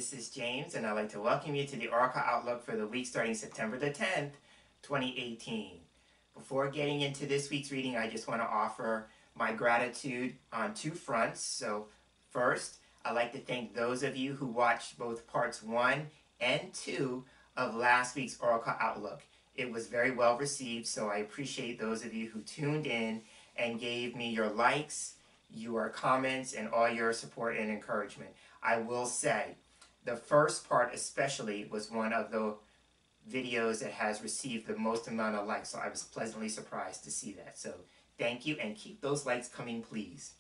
this is James, and I'd like to welcome you to the Oracle Outlook for the week starting September the 10th, 2018. Before getting into this week's reading, I just want to offer my gratitude on two fronts. So first, I'd like to thank those of you who watched both parts 1 and 2 of last week's Oracle Outlook. It was very well received, so I appreciate those of you who tuned in and gave me your likes, your comments, and all your support and encouragement. I will say, the first part especially was one of the videos that has received the most amount of likes, so I was pleasantly surprised to see that. So thank you, and keep those likes coming, please.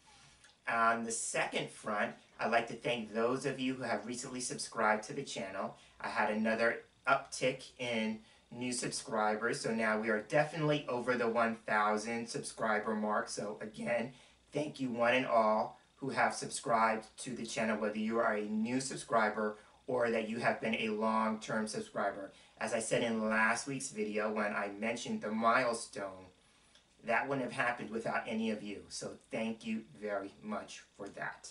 On the second front, I'd like to thank those of you who have recently subscribed to the channel. I had another uptick in new subscribers, so now we are definitely over the 1,000 subscriber mark. So again, thank you one and all who have subscribed to the channel, whether you are a new subscriber or that you have been a long-term subscriber. As I said in last week's video when I mentioned the milestone, that wouldn't have happened without any of you. So thank you very much for that.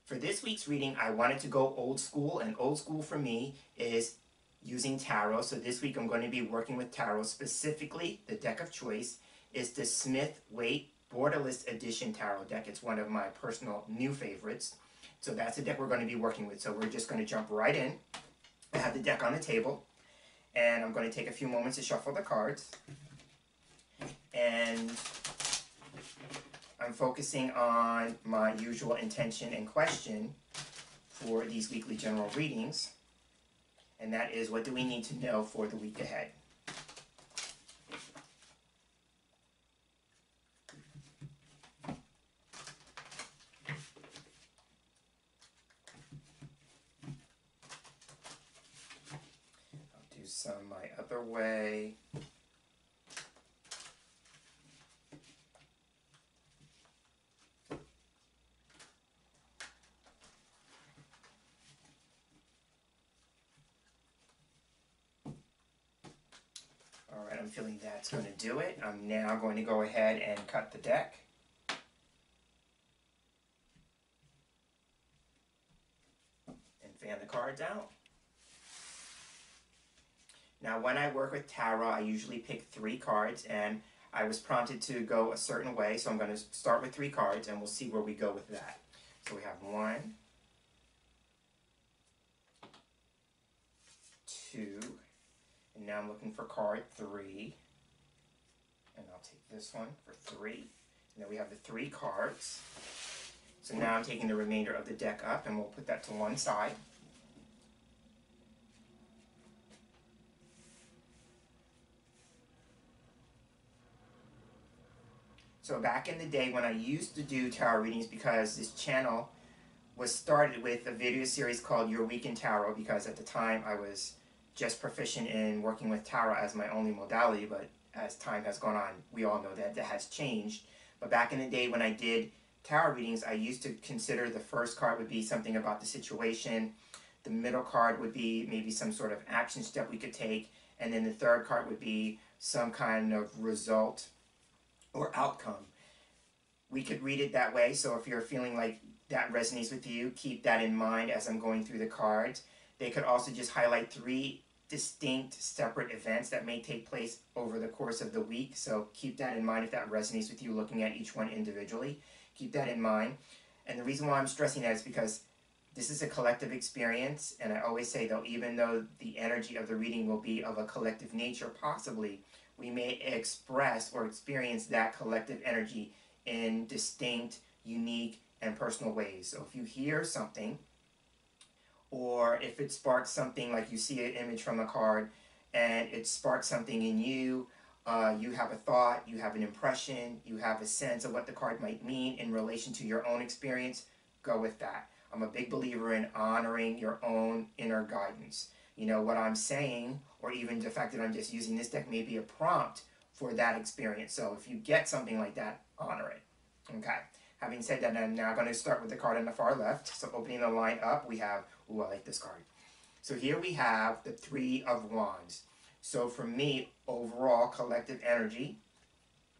For this week's reading, I wanted to go old school, and old school for me is using tarot. So this week I'm going to be working with tarot. Specifically, the deck of choice is the Smith Waite Borderless Edition tarot deck. It's one of my personal new favorites. So that's the deck we're going to be working with. So we're just going to jump right in. I have the deck on the table, and I'm going to take a few moments to shuffle the cards. And I'm focusing on my usual intention and question for these weekly general readings. And that is, what do we need to know for the week ahead? Some my other way. All right, I'm feeling that's going to do it. I'm now going to go ahead and cut the deck. And fan the cards out. Now, when I work with tarot, I usually pick 3 cards, and I was prompted to go a certain way, so I'm going to start with 3 cards, and we'll see where we go with that. So we have 1, 2, and now I'm looking for card 3, and I'll take this one for 3. And then we have the 3 cards. So now I'm taking the remainder of the deck up, and we'll put that to one side. So back in the day when I used to do tarot readings, because this channel was started with a video series called Your Week in Tarot, because at the time I was just proficient in working with tarot as my only modality, but as time has gone on, we all know that that has changed. But back in the day when I did tarot readings, I used to consider the first card would be something about the situation, the middle card would be maybe some sort of action step we could take, and then the third card would be some kind of result or outcome. We could read it that way, so if you're feeling like that resonates with you, keep that in mind as I'm going through the cards. They could also just highlight 3 distinct separate events that may take place over the course of the week, so keep that in mind if that resonates with you, looking at each one individually. Keep that in mind. And the reason why I'm stressing that is because this is a collective experience, and I always say, though, even though the energy of the reading will be of a collective nature, possibly, we may express or experience that collective energy in distinct, unique, and personal ways. So if you hear something, or if it sparks something, like you see an image from a card, and it sparks something in you, you have a thought, you have an impression, you have a sense of what the card might mean in relation to your own experience, go with that. I'm a big believer in honoring your own inner guidance. You know, what I'm saying, or even the fact that I'm just using this deck, may be a prompt for that experience. So if you get something like that, honor it. Okay. Having said that, I'm now going to start with the card on the far left. So opening the line up, we have, ooh, I like this card. So here we have the 3 of Wands. So for me, overall collective energy,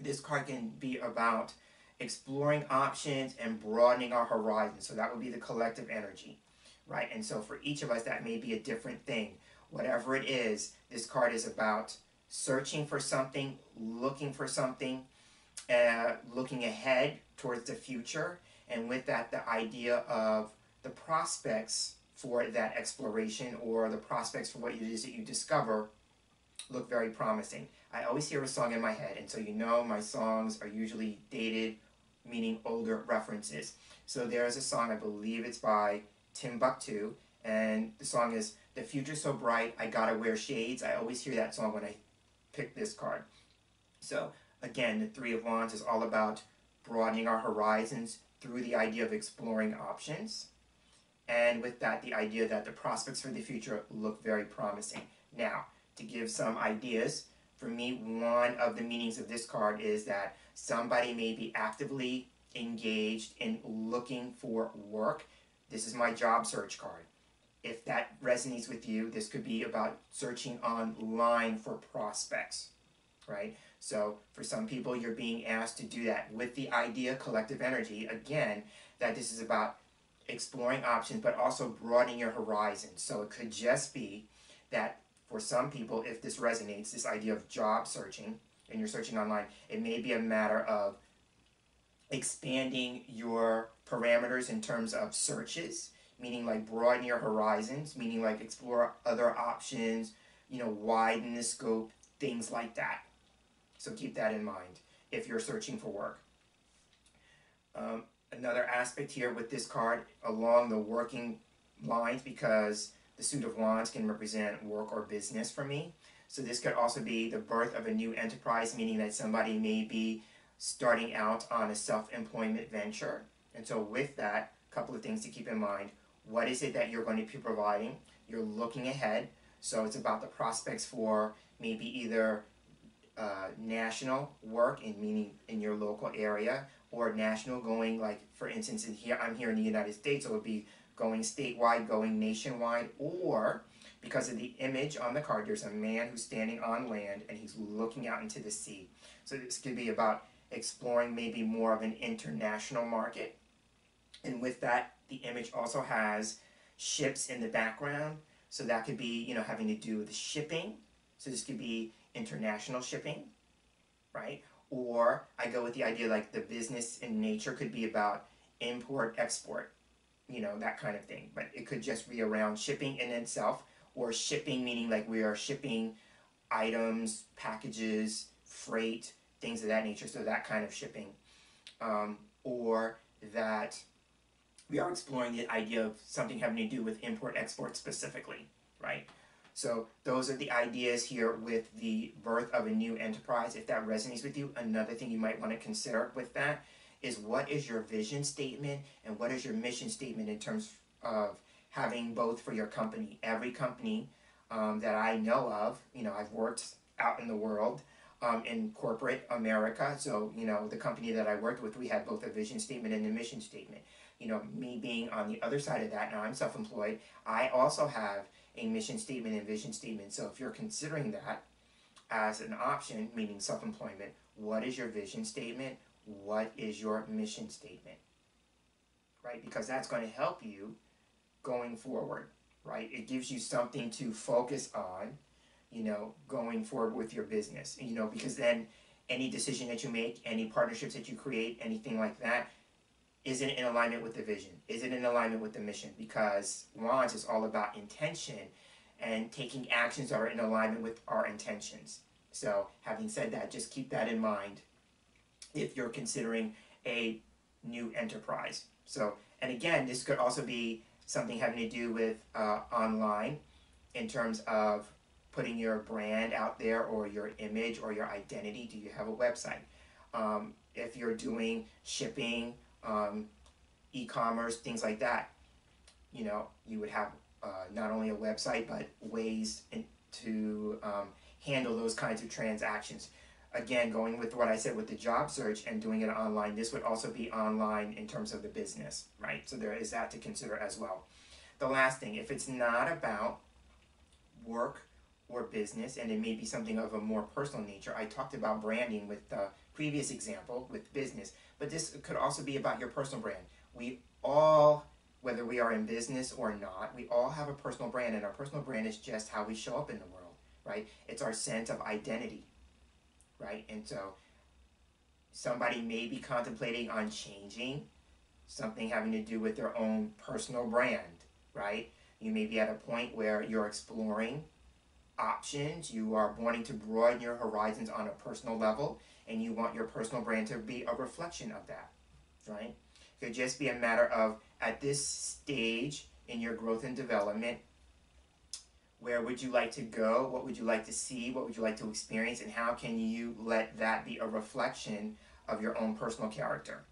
this card can be about exploring options and broadening our horizons. So that would be the collective energy. right? And so for each of us, that may be a different thing. Whatever it is, this card is about searching for something, looking for something, looking ahead towards the future, and with that, the idea of the prospects for that exploration or the prospects for what it is that you discover look very promising. I always hear a song in my head, and so you know my songs are usually dated, meaning older references. So there's a song, I believe it's by Timbuktu, and the song is "The Future's So Bright, I Gotta Wear Shades." I always hear that song when I pick this card. So again, the Three of Wands is all about broadening our horizons through the idea of exploring options. And with that, the idea that the prospects for the future look very promising. Now, to give some ideas, for me, one of the meanings of this card is that somebody may be actively engaged in looking for work. This is my job search card. If that resonates with you, this could be about searching online for prospects, right? So for some people, you're being asked to do that with the idea, collective energy, again, that this is about exploring options, but also broadening your horizons. So it could just be that for some people, if this resonates, this idea of job searching, and you're searching online, it may be a matter of expanding your parameters in terms of searches, meaning like broaden your horizons, meaning like explore other options, widen the scope, things like that. So keep that in mind if you're searching for work. Another aspect here with this card along the working lines, because the Suit of Wands can represent work or business for me. So this could also be the birth of a new enterprise, meaning that somebody may be starting out on a self-employment venture. And so with that, a couple of things to keep in mind. What is it that you're going to be providing? You're looking ahead. So it's about the prospects for maybe either national work, meaning in your local area, or national going, like for instance, I'm here in the United States, so it would be going statewide, going nationwide, or because of the image on the card, there's a man who's standing on land and he's looking out into the sea. So this could be about exploring maybe more of an international market. And with that, the image also has ships in the background. So that could be, having to do with shipping. So this could be international shipping, right? Or I go with the idea like the business in nature could be about import, export, that kind of thing. But it could just be around shipping in itself, or shipping meaning like we are shipping items, packages, freight, things of that nature. So that kind of shipping. Or that we are exploring the idea of something having to do with import, export specifically, right? So those are the ideas here with the birth of a new enterprise. If that resonates with you, another thing you might want to consider with that is what is your vision statement and what is your mission statement in terms of having both for your company. Every company that I know of, I've worked out in the world in corporate America. So, the company that I worked with, we had both a vision statement and a mission statement. Me being on the other side of that, now I'm self-employed, I also have a mission statement and vision statement. So if you're considering that as an option, meaning self-employment, what is your vision statement? What is your mission statement? Right? Because that's going to help you going forward, right? It gives you something to focus on, going forward with your business, because then any decision that you make, any partnerships that you create, anything like that, is it in alignment with the vision? Is it in alignment with the mission? Because Wands is all about intention and taking actions that are in alignment with our intentions. So having said that, just keep that in mind if you're considering a new enterprise. So, and again, this could also be something having to do with online in terms of putting your brand out there or your image or your identity. Do you have a website? If you're doing shipping, e-commerce, things like that, you would have not only a website but ways to handle those kinds of transactions. Again, going with what I said with the job search and doing it online, this would also be online in terms of the business, right? So there is that to consider as well. The last thing, if it's not about work or business, and it may be something of a more personal nature, I talked about branding with the previous example with business, but this could also be about your personal brand. We all whether we are in business or not, we all have a personal brand, and our personal brand is just how we show up in the world, right? It's our sense of identity, right? And so somebody may be contemplating on changing something having to do with their own personal brand, right? You may be at a point where you're exploring options, you are wanting to broaden your horizons on a personal level, and you want your personal brand to be a reflection of that, right? It could just be a matter of, at this stage in your growth and development, where would you like to go? What would you like to see? What would you like to experience? And how can you let that be a reflection of your own personal character,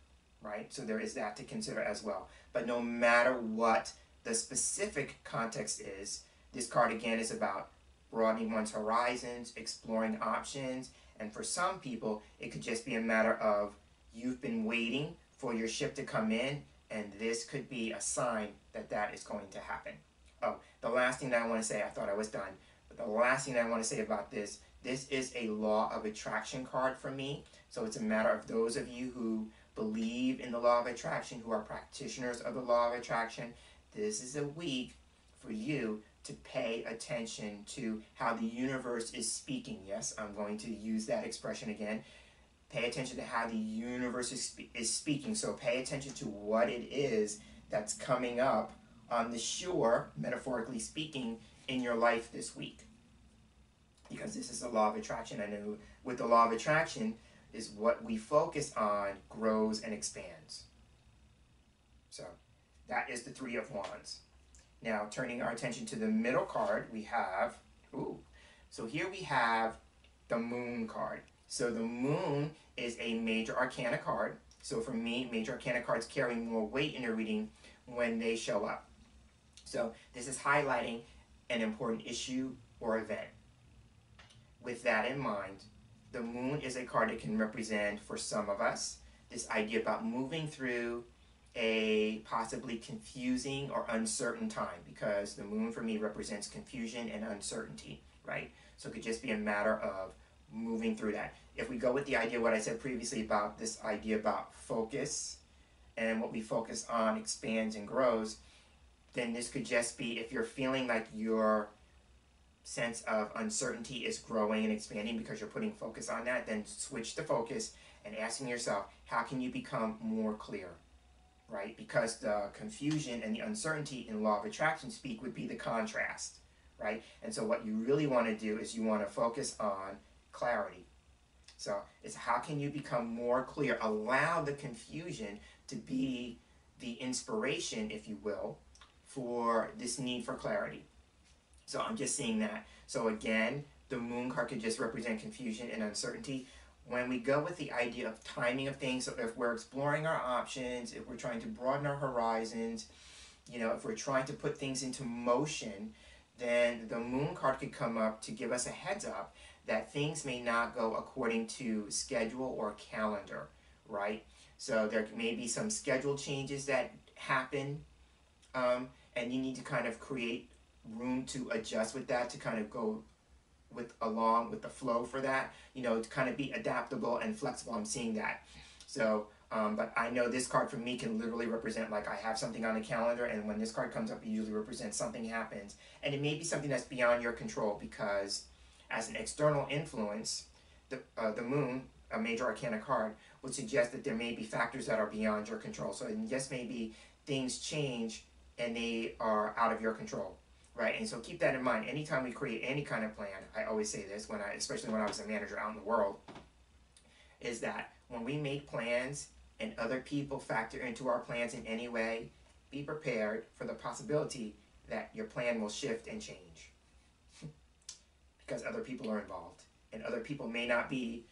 right? So there is that to consider as well. But no matter what the specific context is, this card again is about broadening one's horizons, exploring options, and for some people, it could just be a matter of you've been waiting for your ship to come in, and this could be a sign that that is going to happen. Oh, the last thing that I want to say, I thought I was done, but the last thing that I want to say about this is a law of attraction card for me. So it's a matter of those of you who believe in the law of attraction, who are practitioners of the law of attraction, this is a week for you to pay attention to how the universe is speaking. Yes, I'm going to use that expression again. Pay attention to how the universe is speaking. So pay attention to what it is that's coming up on the shore, metaphorically speaking, in your life this week. Because this is the law of attraction. I know with the law of attraction is what we focus on grows and expands. So that is the Three of Wands. Now, turning our attention to the middle card, we have, so here we have the Moon card. So the Moon is a major arcana card. So for me, major arcana cards carry more weight in a reading when they show up. So this is highlighting an important issue or event. With that in mind, the Moon is a card that can represent, for some of us, this idea about moving through a possibly confusing or uncertain time, because the Moon for me represents confusion and uncertainty, right? So it could just be a matter of moving through that. If we go with the idea, what I said previously about this idea about focus, and what we focus on expands and grows, then this could just be, if you're feeling like your sense of uncertainty is growing and expanding because you're putting focus on that, then switch the focus and asking yourself, how can you become more clear? Right? Because the confusion and the uncertainty in law of attraction speak would be the contrast, right? And so what you really want to do is you want to focus on clarity. So it's how can you become more clear? Allow the confusion to be the inspiration, if you will, for this need for clarity. So I'm just seeing that. So again, the Moon card could just represent confusion and uncertainty. When we go with the idea of timing of things, so if we're exploring our options, if we're trying to broaden our horizons, you know, if we're trying to put things into motion, then the Moon card could come up to give us a heads up that things may not go according to schedule or calendar, right? So there may be some schedule changes that happen, and you need to kind of create room to adjust with that, to kind of go along with the flow for that, you know, to kind of be adaptable and flexible. I'm seeing that. So, but I know this card for me can literally represent, like, I have something on the calendar, and when this card comes up, it usually represents something happens. And it may be something that's beyond your control, because as an external influence, the Moon, a major arcana card, would suggest that there may be factors that are beyond your control. So it just may be things change and they are out of your control. Right, and so keep that in mind. Anytime we create any kind of plan, I always say this, especially when I was a manager out in the world, is that when we make plans and other people factor into our plans in any way, be prepared for the possibility that your plan will shift and change. Because other people are involved, and other people may not be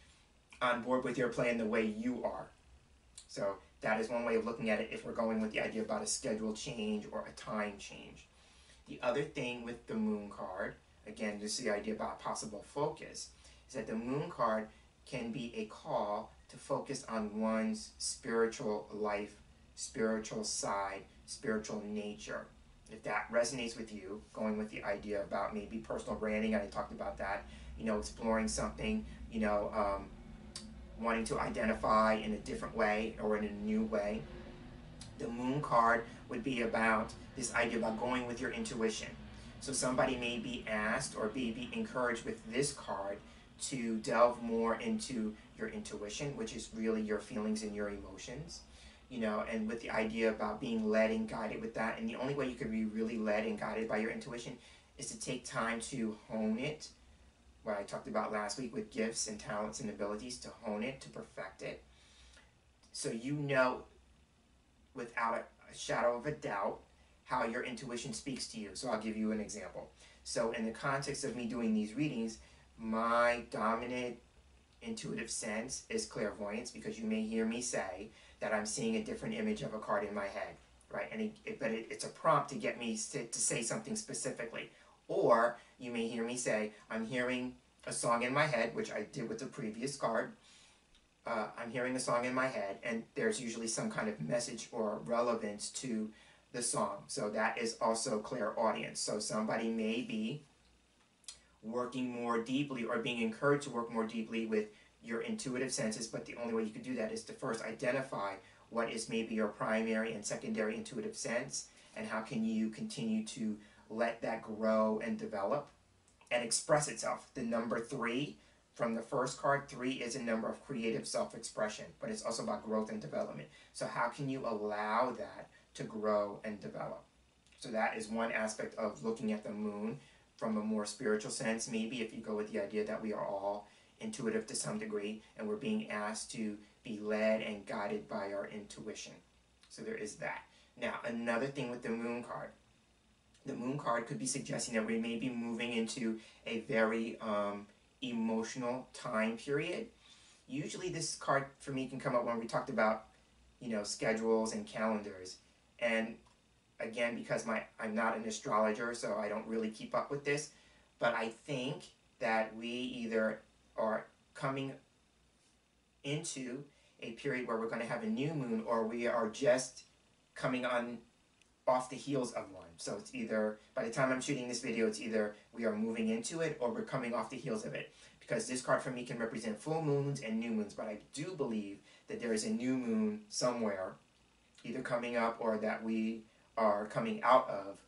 on board with your plan the way you are. So that is one way of looking at it if we're going with the idea about a schedule change or a time change. The other thing with the Moon card, again, this is the idea about possible focus, is that the Moon card can be a call to focus on one's spiritual life, spiritual side, spiritual nature. If that resonates with you, going with the idea about maybe personal branding, I talked about that, you know, exploring something, you know, wanting to identify in a different way or in a new way, The Moon card would be about this idea about going with your intuition. So somebody may be asked or be encouraged with this card to delve more into your intuition, which is really your feelings and your emotions, you know, and with the idea about being led and guided with that. And the only way you can be really led and guided by your intuition is to take time to hone it, what I talked about last week with gifts and talents and abilities, to hone it, to perfect it, so you know without a shadow of a doubt how your intuition speaks to you. So I'll give you an example. So in the context of me doing these readings, my dominant intuitive sense is clairvoyance, because you may hear me say that I'm seeing a different image of a card in my head, right? And it's a prompt to get me to say something specifically. Or you may hear me say, I'm hearing a song in my head, which I did with the previous card. I'm hearing a song in my head, and there's usually some kind of message or relevance to the song. So that is also clairaudience. So somebody may be working more deeply or being encouraged to work more deeply with your intuitive senses, but the only way you can do that is to first identify what is maybe your primary and secondary intuitive sense, and how can you continue to let that grow and develop and express itself. The number 3 from the first card, 3 is a number of creative self-expression, but it's also about growth and development. So how can you allow that to grow and develop? So that is one aspect of looking at the moon from a more spiritual sense. Maybe if you go with the idea that we are all intuitive to some degree, and we're being asked to be led and guided by our intuition. So there is that. Now, another thing with the moon card. The moon card could be suggesting that we may be moving into a very emotional time period. Usually this card for me can come up when we talked about, you know, schedules and calendars. And again, because I'm not an astrologer, so I don't really keep up with this, but I think that we either are coming into a period where we're going to have a new moon, or we are just coming on off the heels of one. So it's either, by the time I'm shooting this video, it's either we are moving into it or we're coming off the heels of it. Because this card for me can represent full moons and new moons, but I do believe that there is a new moon somewhere, either coming up or that we are coming out of.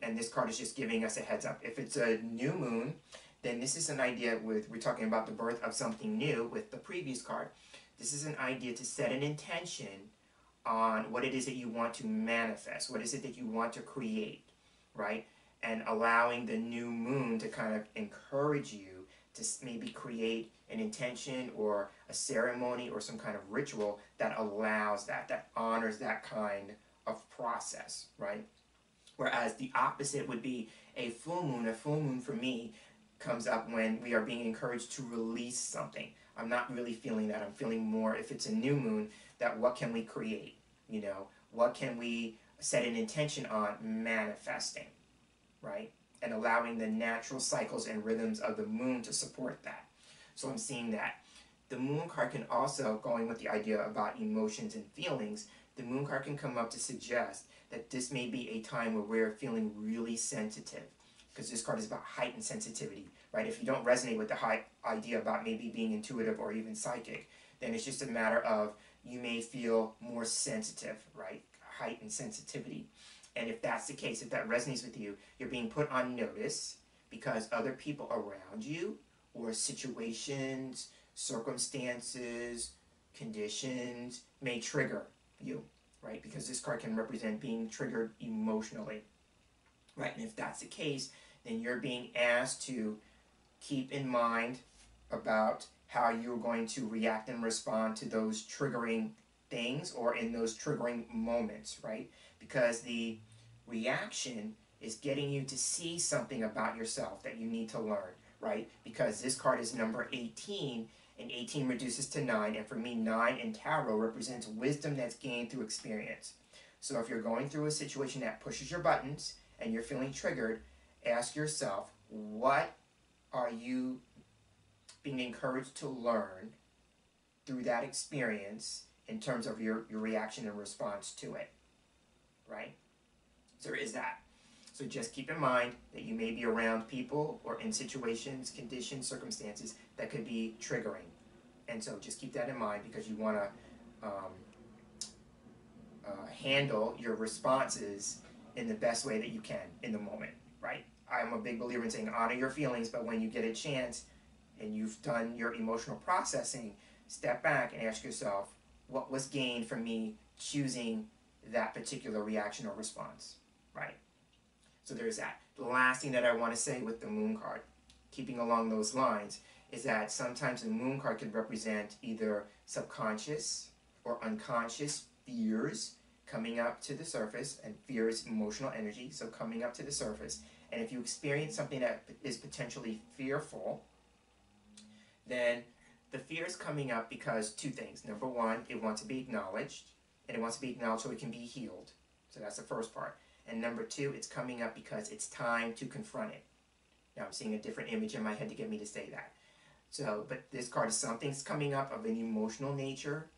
And this card is just giving us a heads up. If it's a new moon, then this is an idea we're talking about the birth of something new with the previous card. This is an idea to set an intention on what it is that you want to manifest, what is it that you want to create, right? And allowing the new moon to kind of encourage you to maybe create an intention or a ceremony or some kind of ritual that allows that honors that kind of process, right? Whereas the opposite would be a full moon. A full moon for me comes up when we are being encouraged to release something. I'm not really feeling that. I'm feeling more, if it's a new moon, that what can we create? You know, what can we set an intention on manifesting, right? And allowing the natural cycles and rhythms of the moon to support that. So I'm seeing that. The moon card can also, going with the idea about emotions and feelings, the moon card can come up to suggest that this may be a time where we're feeling really sensitive, because this card is about heightened sensitivity, right? If you don't resonate with the idea about maybe being intuitive or even psychic, then it's just a matter of you may feel more sensitive, right? Heightened sensitivity. And if that's the case, if that resonates with you, you're being put on notice because other people around you, or situations, circumstances, conditions may trigger you, right? Because this card can represent being triggered emotionally, right? And if that's the case, then you're being asked to keep in mind about how you're going to react and respond to those triggering things or in those triggering moments, right? Because the reaction is getting you to see something about yourself that you need to learn, right? Because this card is number 18, and 18 reduces to 9, and for me, 9 in tarot represents wisdom that's gained through experience. So if you're going through a situation that pushes your buttons and you're feeling triggered, ask yourself, what are you being encouraged to learn through that experience in terms of your reaction and response to it, right? So there is that. So just keep in mind that you may be around people or in situations, conditions, circumstances that could be triggering. And so just keep that in mind, because you want to handle your responses in the best way that you can in the moment, right? I'm a big believer in saying honor your feelings, but when you get a chance and you've done your emotional processing, step back and ask yourself, what was gained from me choosing that particular reaction or response, right? So there's that. The last thing that I want to say with the Moon card, keeping along those lines, is that sometimes the Moon card could represent either subconscious or unconscious fears coming up to the surface, and fear is emotional energy, so coming up to the surface. And if you experience something that is potentially fearful, then the fear is coming up because two things. Number one, it wants to be acknowledged, and it wants to be acknowledged so it can be healed. So that's the first part. And number two, it's coming up because it's time to confront it. Now I'm seeing a different image in my head to get me to say that. So, but this card is something's coming up of an emotional nature,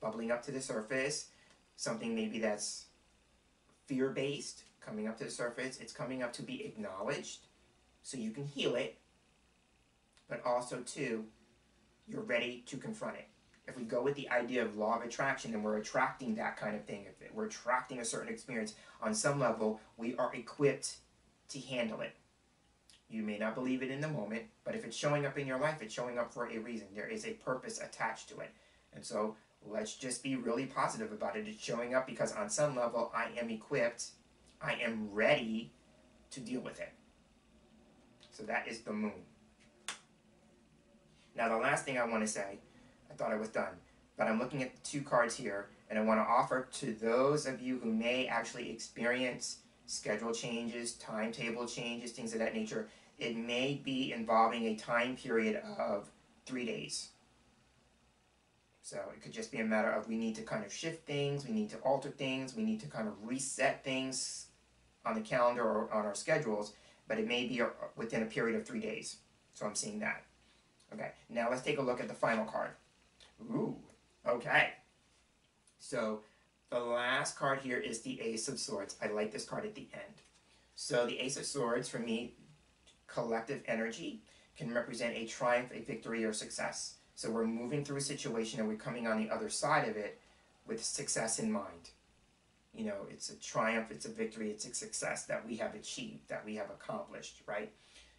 bubbling up to the surface, something maybe that's fear-based, coming up to the surface. It's coming up to be acknowledged so you can heal it, but also too, you're ready to confront it. If we go with the idea of law of attraction, and we're attracting that kind of thing, if we're attracting a certain experience, on some level, we are equipped to handle it. You may not believe it in the moment, but if it's showing up in your life, it's showing up for a reason. There is a purpose attached to it. And so let's just be really positive about it. It's showing up because on some level, I am equipped, I am ready to deal with it. So that is the Moon. Now the last thing I want to say, I thought I was done, but I'm looking at the two cards here, and I want to offer to those of you who may actually experience schedule changes, timetable changes, things of that nature, it may be involving a time period of 3 days. So it could just be a matter of we need to kind of shift things, we need to alter things, we need to kind of reset things on the calendar or on our schedules, but it may be within a period of 3 days. So I'm seeing that. Okay, now let's take a look at the final card. Ooh, okay. So the last card here is the Ace of Swords. I like this card at the end. So the Ace of Swords, for me, collective energy, can represent a triumph, a victory, or success. So we're moving through a situation and we're coming on the other side of it with success in mind. You know, it's a triumph, it's a victory, it's a success that we have achieved, that we have accomplished, right?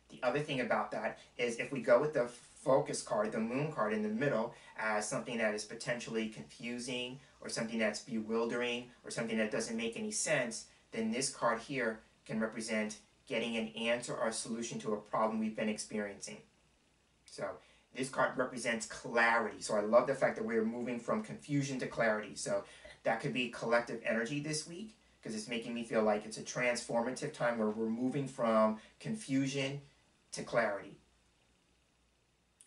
The other thing about that is if we go with the focus card, the Moon card in the middle, as something that is potentially confusing or something that's bewildering or something that doesn't make any sense, then this card here can represent getting an answer or a solution to a problem we've been experiencing. So this card represents clarity. So I love the fact that we're moving from confusion to clarity. So that could be collective energy this week, because it's making me feel like it's a transformative time where we're moving from confusion to clarity,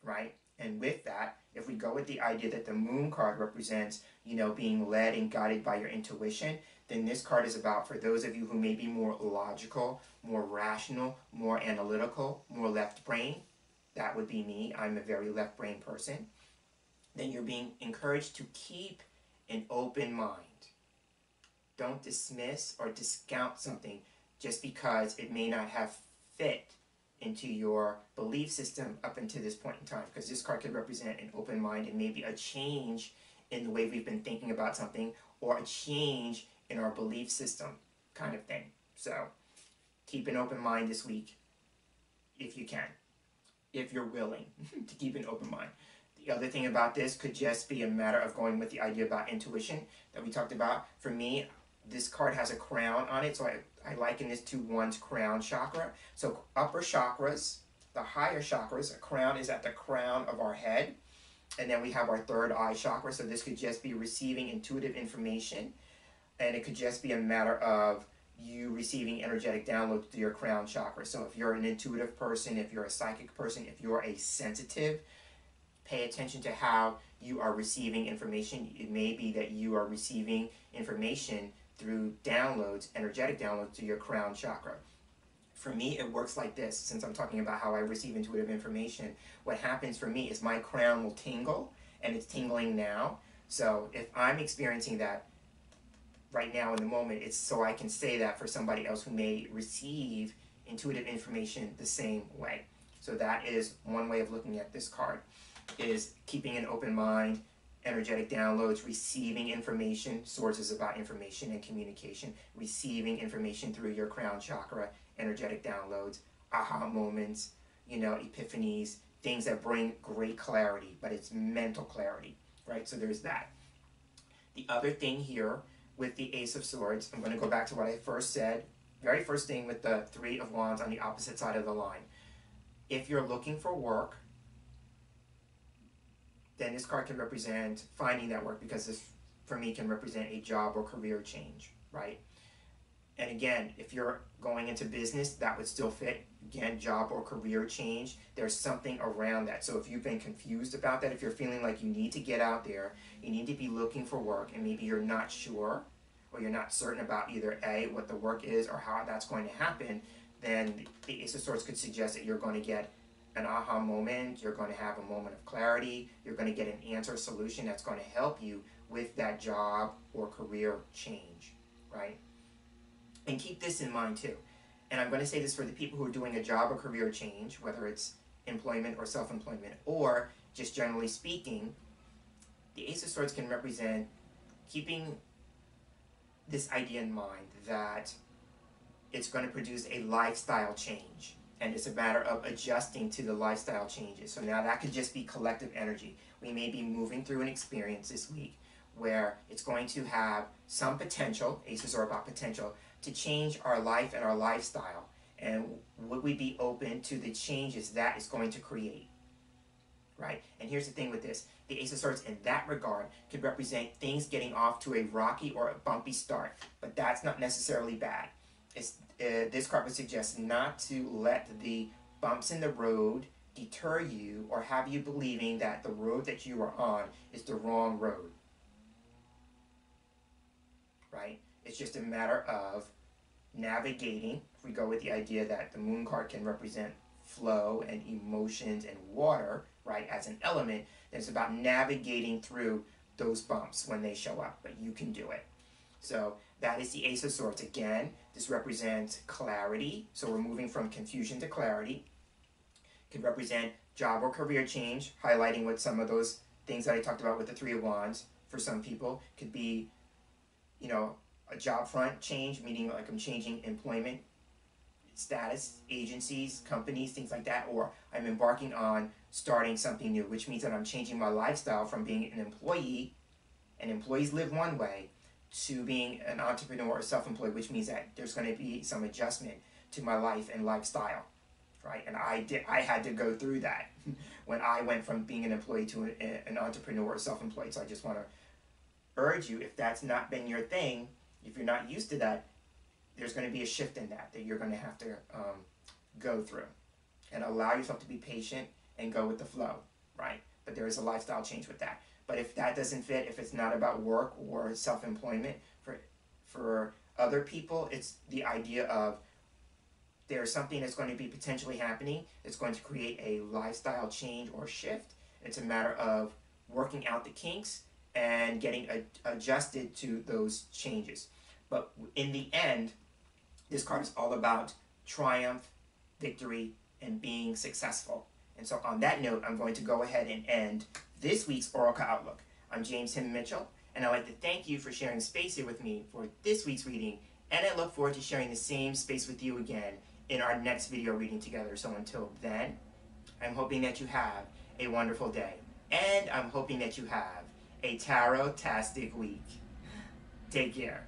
right? And with that, if we go with the idea that the Moon card represents, you know, being led and guided by your intuition, then this card is about, for those of you who may be more logical, more rational, more analytical, more left brain, that would be me, I'm a very left brain person, then you're being encouraged to keep an open mind. Don't dismiss or discount something just because it may not have fit into your belief system up until this point in time, because this card could represent an open mind and maybe a change in the way we've been thinking about something, or a change in our belief system kind of thing. So keep an open mind this week if you can, if you're willing to keep an open mind. The other thing about this could just be a matter of going with the idea about intuition that we talked about. For me, this card has a crown on it, so I liken this to one's crown chakra. So upper chakras, the higher chakras, a crown is at the crown of our head. And then we have our third eye chakra, so this could just be receiving intuitive information. And it could just be a matter of you receiving energetic downloads through your crown chakra. So if you're an intuitive person, if you're a psychic person, if you're a sensitive, pay attention to how you are receiving information. It may be that you are receiving information through downloads, energetic downloads to your crown chakra. For me, it works like this, since I'm talking about how I receive intuitive information. What happens for me is my crown will tingle, and it's tingling now. So if I'm experiencing that right now in the moment, it's so I can say that for somebody else who may receive intuitive information the same way. So that is one way of looking at this card, is keeping an open mind, energetic downloads, receiving information. Swords is about information and communication. Receiving information through your crown chakra, energetic downloads, aha moments, you know, epiphanies, things that bring great clarity, but it's mental clarity, right? So there's that. The other thing here with the Ace of Swords, I'm going to go back to what I first said, very first thing with the Three of Wands on the opposite side of the line. If you're looking for work, then this card can represent finding that work, because this, for me, can represent a job or career change, right? And again, if you're going into business, that would still fit. Again, job or career change. There's something around that. So if you've been confused about that, if you're feeling like you need to get out there, you need to be looking for work, and maybe you're not sure, or you're not certain about either A, what the work is, or how that's going to happen, then the Ace of Swords could suggest that you're going to get an aha moment, you're going to have a moment of clarity, you're going to get an answer solution that's going to help you with that job or career change, right? And keep this in mind too. And I'm going to say this for the people who are doing a job or career change, whether it's employment or self-employment, or just generally speaking, the Ace of Swords can represent keeping this idea in mind that it's going to produce a lifestyle change. And it's a matter of adjusting to the lifestyle changes. So now that could just be collective energy. We may be moving through an experience this week where it's going to have some potential, Aces are about potential, to change our life and our lifestyle. And would we be open to the changes that is going to create? Right? And here's the thing with this. The Ace of Swords in that regard could represent things getting off to a rocky or a bumpy start. But that's not necessarily bad. This card would suggest not to let the bumps in the road deter you or have you believing that the road that you are on is the wrong road. Right? It's just a matter of navigating. If we go with the idea that the Moon card can represent flow and emotions and water, right, as an element, then it's about navigating through those bumps when they show up. But you can do it. So that is the Ace of Swords. Again, this represents clarity. So we're moving from confusion to clarity. Could represent job or career change, highlighting what some of those things that I talked about with the Three of Wands for some people. Could be, you know, a job front change, meaning like I'm changing employment status, agencies, companies, things like that. Or I'm embarking on starting something new, which means that I'm changing my lifestyle from being an employee, and employees live one way, to being an entrepreneur or self-employed, which means that there's going to be some adjustment to my life and lifestyle, right? And I had to go through that when I went from being an employee to an entrepreneur or self-employed. So I just want to urge you, if that's not been your thing, if you're not used to that, there's going to be a shift in that you're going to have to go through, and allow yourself to be patient and go with the flow, right? But there is a lifestyle change with that. But if that doesn't fit, if it's not about work or self-employment, for other people, it's the idea of there's something that's going to be potentially happening that's going to create a lifestyle change or shift. It's a matter of working out the kinks and getting adjusted to those changes. But in the end, this card is all about triumph, victory, and being successful. And so on that note, I'm going to go ahead and end this week's Oracle Outlook. I'm James Himm Mitchell, and I'd like to thank you for sharing space here with me for this week's reading, and I look forward to sharing the same space with you again in our next video reading together. So until then, I'm hoping that you have a wonderful day, and I'm hoping that you have a tarot-tastic week. Take care.